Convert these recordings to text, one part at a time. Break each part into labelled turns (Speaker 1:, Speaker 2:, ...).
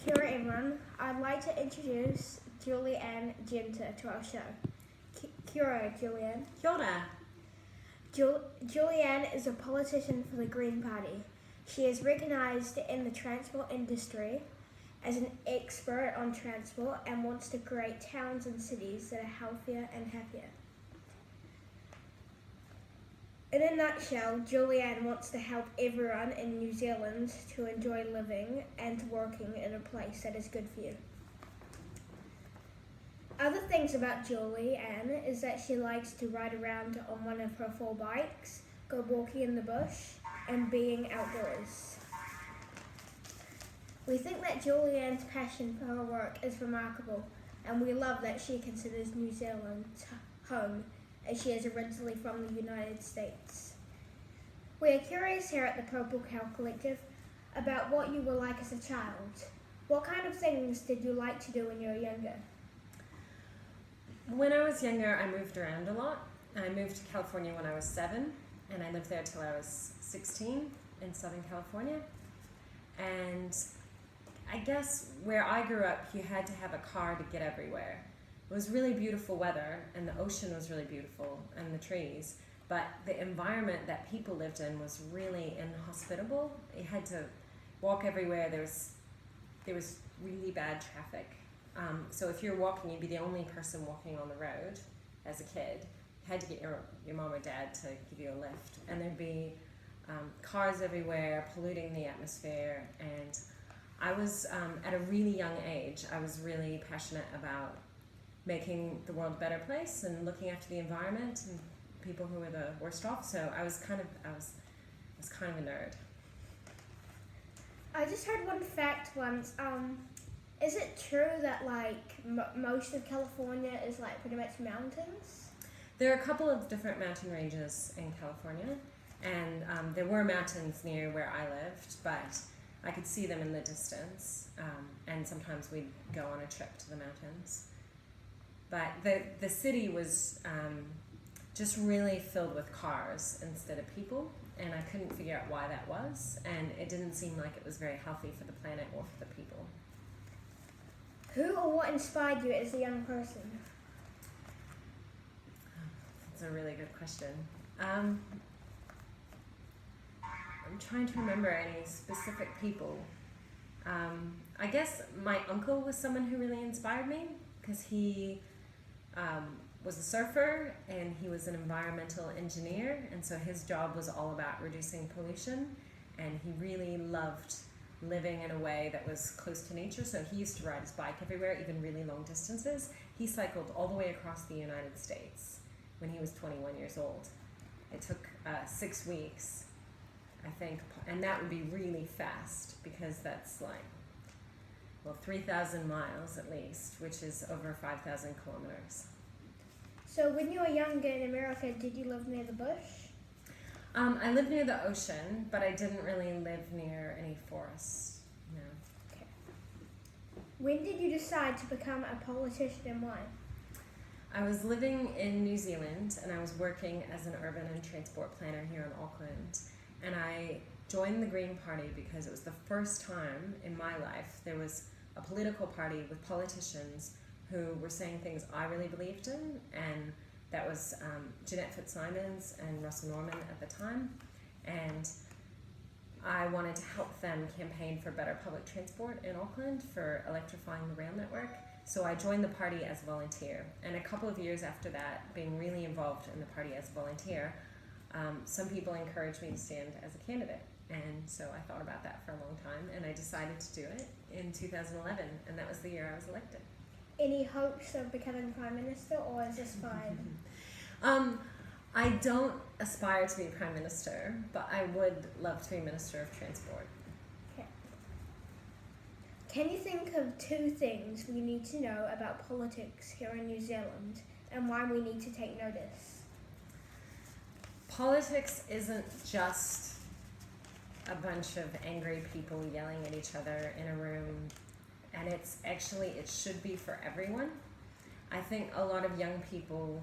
Speaker 1: Kia ora everyone, I'd like to introduce Anne Genter to our show. Kia ora, Julianne.
Speaker 2: Kia ora.
Speaker 1: Julianne is a politician for the Green Party. She is recognised in the transport industry as an expert on transport and wants to create towns and cities that are healthier and happier. In a nutshell, Julianne wants to help everyone in New Zealand to enjoy living and working in a place that is good for you. Other things about Julianne is that she likes to ride around on one of her 4 bikes, go walking in the bush, and being outdoors. We think that Julianne's passion for her work is remarkable, and we love that she considers New Zealand home, as she is originally from the United States. We are curious here at the Purplecows Collective about what you were like as a child. What kind of things did you like to do when you were younger?
Speaker 2: When I was younger, I moved around a lot. I moved to California when I was 7, and I lived there till I was 16 in Southern California. And I guess where I grew up, you had to have a car to get everywhere. It was really beautiful weather, and the ocean was really beautiful, and the trees. But the environment that people lived in was really inhospitable. You had to walk everywhere. There was really bad traffic. So if you're walking, you'd be the only person walking on the road as a kid. You had to get your mom or dad to give you a lift. And there'd be cars everywhere, polluting the atmosphere. And I was, at a really young age, I was really passionate about making the world a better place and looking after the environment and people who were the worst off. So I was kind of a nerd.
Speaker 1: I just heard one fact once. Is it true that most of California is pretty much mountains?
Speaker 2: There are a couple of different mountain ranges in California, and there were mountains near where I lived, but I could see them in the distance, and sometimes we'd go on a trip to the mountains. But the city was just really filled with cars instead of people, and I couldn't figure out why that was, and it didn't seem like it was very healthy for the planet or for the people.
Speaker 1: Who or what inspired you as a young person?
Speaker 2: That's a really good question. I'm trying to remember any specific people. I guess my uncle was someone who really inspired me, because he was a surfer and he was an environmental engineer, and so his job was all about reducing pollution, and he really loved living in a way that was close to nature. So he used to ride his bike everywhere, even really long distances. He cycled all the way across the United States when he was 21 years old. It took 6 weeks, I think, and that would be really fast, because that's 3,000 miles at least, which is over 5,000 kilometers.
Speaker 1: So when you were younger in America, did you live near the bush?
Speaker 2: I lived near the ocean, but I didn't really live near any forests, no.
Speaker 1: Okay. When did you decide to become a politician and why?
Speaker 2: I was living in New Zealand, and I was working as an urban and transport planner here in Auckland, and I joined the Green Party because it was the first time in my life there was a political party with politicians who were saying things I really believed in, and that was Jeanette Fitzsimons and Russell Norman at the time, and I wanted to help them campaign for better public transport in Auckland, for electrifying the rail network. So I joined the party as a volunteer, and a couple of years after that, being really involved in the party as a volunteer, some people encouraged me to stand as a candidate, and so I thought about that for a long time, and I decided to do it in 2011, and that was the year I was elected.
Speaker 1: Any hopes of becoming Prime Minister, or is this fine?
Speaker 2: I don't aspire to be Prime Minister, but I would love to be Minister of Transport.
Speaker 1: Okay. Can you think of 2 things we need to know about politics here in New Zealand, and why we need to take notice?
Speaker 2: Politics isn't just a bunch of angry people yelling at each other in a room, and it should be for everyone. I think a lot of young people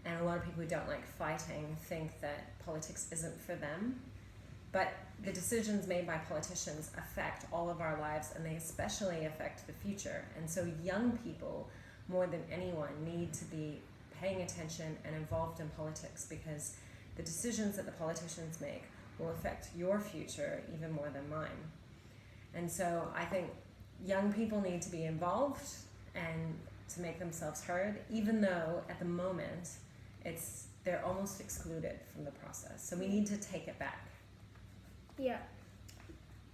Speaker 2: and a lot of people who don't like fighting think that politics isn't for them, but the decisions made by politicians affect all of our lives, and they especially affect the future. And so young people, more than anyone, need to be paying attention and involved in politics, because the decisions that the politicians make will affect your future even more than mine. And so I think young people need to be involved and to make themselves heard, even though at the moment they're almost excluded from the process. So we need to take it back.
Speaker 1: Yeah.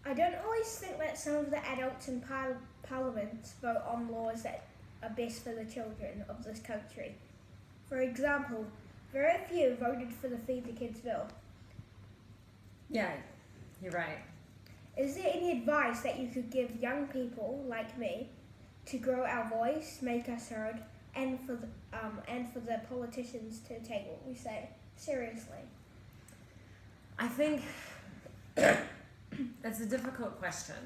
Speaker 1: I don't always think that some of the adults in Parliament vote on laws that are best for the children of this country. For example, very few voted for the Feed the Kids bill.
Speaker 2: Yeah, you're right.
Speaker 1: Is there any advice that you could give young people like me to grow our voice, make us heard, and for the politicians to take what we say seriously?
Speaker 2: I think that's a difficult question.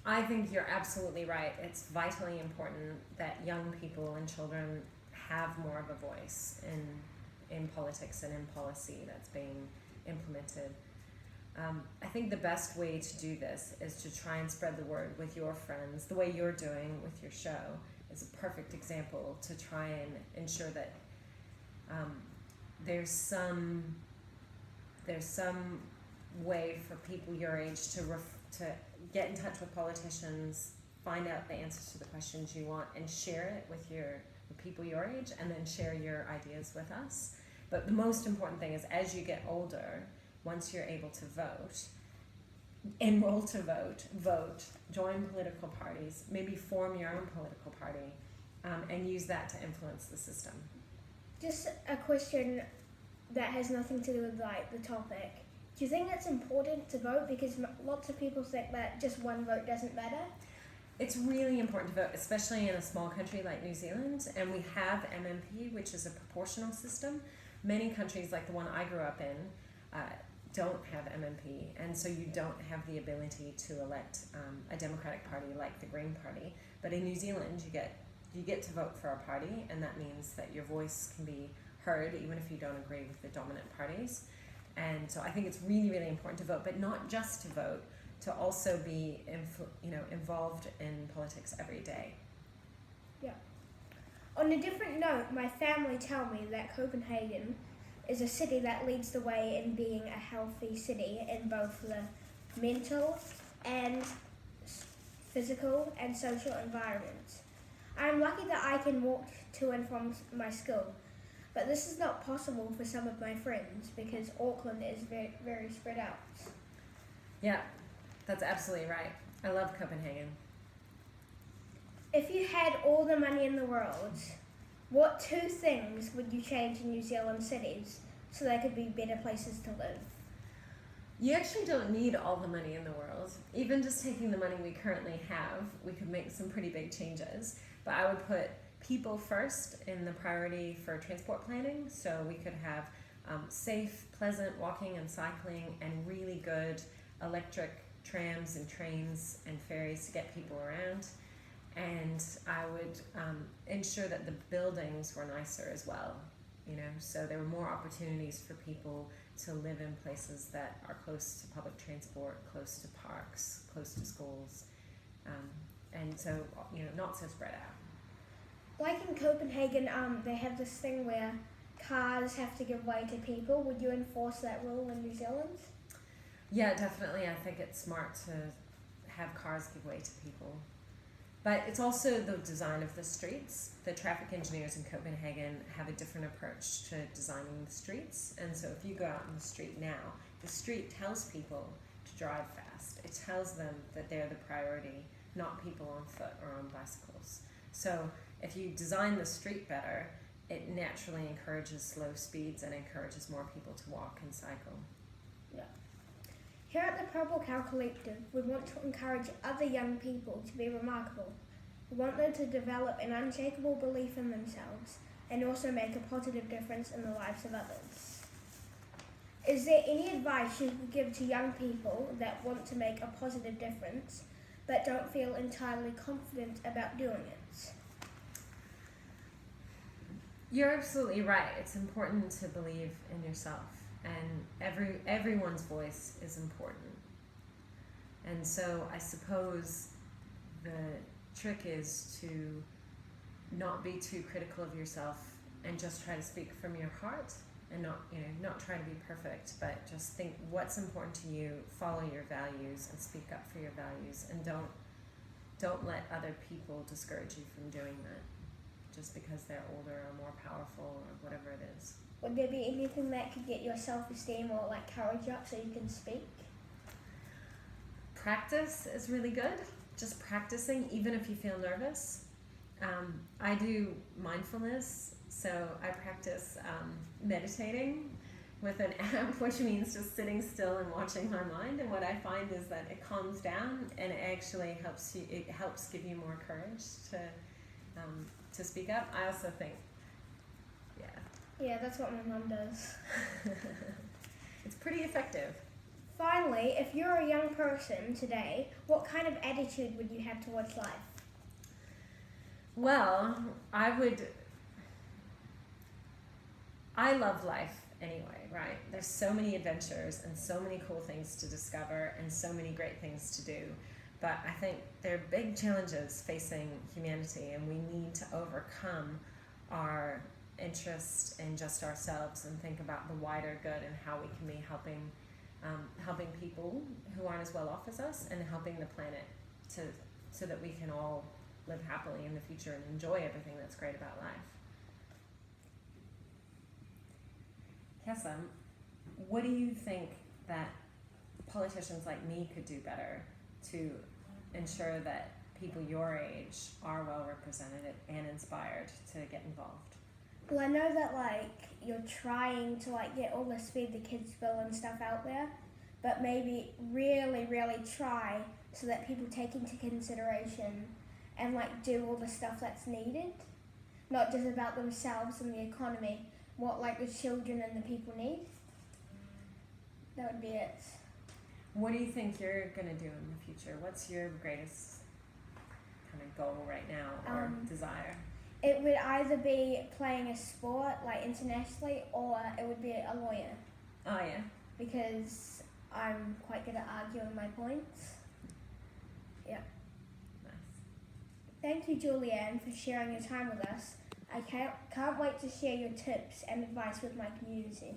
Speaker 2: I think you're absolutely right. It's vitally important that young people and children have more of a voice in politics and in policy that's being implemented. I think the best way to do this is to try and spread the word with your friends. The way you're doing with your show is a perfect example to try and ensure that there's some way for people your age to get in touch with politicians, find out the answers to the questions you want, and share it with people your age, and then share your ideas with us. But the most important thing is, as you get older, once you're able to vote, enroll to vote, join political parties, maybe form your own political party, and use that to influence the system.
Speaker 1: Just a question that has nothing to do with the topic. Do you think it's important to vote? Because lots of people think that just one vote doesn't matter.
Speaker 2: It's really important to vote, especially in a small country like New Zealand, and we have MMP, which is a proportional system. Many countries, like the one I grew up in, don't have MMP, and so you don't have the ability to elect a Democratic Party like the Green Party. But in New Zealand, you get to vote for a party, and that means that your voice can be heard even if you don't agree with the dominant parties. And so I think it's really, really important to vote, but not just to vote, to also be involved in politics every day.
Speaker 1: Yeah. On a different note, my family tell me that Copenhagen is a city that leads the way in being a healthy city in both the mental and physical and social environments. I'm lucky that I can walk to and from my school, but this is not possible for some of my friends because Auckland is very, very spread out.
Speaker 2: Yeah, that's absolutely right. I love Copenhagen.
Speaker 1: If you had all the money in the world, what 2 things would you change in New Zealand cities so they could be better places to live?
Speaker 2: You actually don't need all the money in the world. Even just taking the money we currently have, we could make some pretty big changes. But I would put people first in the priority for transport planning. So we could have safe, pleasant walking and cycling, and really good electric trams and trains and ferries to get people around. And I would ensure that the buildings were nicer as well, so there were more opportunities for people to live in places that are close to public transport, close to parks, close to schools, and so, not so spread out.
Speaker 1: Like in Copenhagen, they have this thing where cars have to give way to people. Would you enforce that rule in New Zealand?
Speaker 2: Yeah, definitely. I think it's smart to have cars give way to people. But it's also the design of the streets. The traffic engineers in Copenhagen have a different approach to designing the streets. And so if you go out in the street now, the street tells people to drive fast. It tells them that they're the priority, not people on foot or on bicycles. So if you design the street better, it naturally encourages slow speeds and encourages more people to walk and cycle.
Speaker 1: Yeah. Here at the Purplecow Collective, we want to encourage other young people to be remarkable. We want them to develop an unshakable belief in themselves and also make a positive difference in the lives of others. Is there any advice you could give to young people that want to make a positive difference but don't feel entirely confident about doing it?
Speaker 2: You're absolutely right. It's important to believe in yourself and everyone's voice is important. And so I suppose the trick is to not be too critical of yourself and just try to speak from your heart, and not try to be perfect, but just think what's important to you, follow your values, and speak up for your values, and don't let other people discourage you from doing that just because they're older or more powerful or whatever it is.
Speaker 1: Would there be anything that could get your self-esteem or like courage up so you can speak?
Speaker 2: Practice is really good. Just practicing, even if you feel nervous. I do mindfulness, so I practice meditating with an app, which means just sitting still and watching my mind. And what I find is that it calms down, and it actually helps you. It helps give you more courage to speak up. I also think,
Speaker 1: Yeah, that's what my mum does.
Speaker 2: it's pretty effective.
Speaker 1: Finally, if you're a young person today, what kind of attitude would you have towards life?
Speaker 2: Well, I love life anyway, right? There's so many adventures and so many cool things to discover and so many great things to do. But I think there are big challenges facing humanity, and we need to overcome our interest in just ourselves and think about the wider good and how we can be helping people who aren't as well off as us, and helping the planet so that we can all live happily in the future and enjoy everything that's great about life. Kessa, what do you think that politicians like me could do better to ensure that people your age are well represented and inspired to get involved?
Speaker 1: Well, I know that you're trying to get all this Feed the Kids bill and stuff out there, but maybe really, really try so that people take into consideration and do all the stuff that's needed, not just about themselves and the economy, what the children and the people need. That would be it.
Speaker 2: What do you think you're going to do in the future? What's your greatest kind of goal right now, or desire?
Speaker 1: It would either be playing a sport internationally, or it would be a lawyer.
Speaker 2: Oh yeah.
Speaker 1: Because I'm quite good at arguing my points. Yeah.
Speaker 2: Nice.
Speaker 1: Thank you, Julianne, for sharing your time with us. I can't wait to share your tips and advice with my community.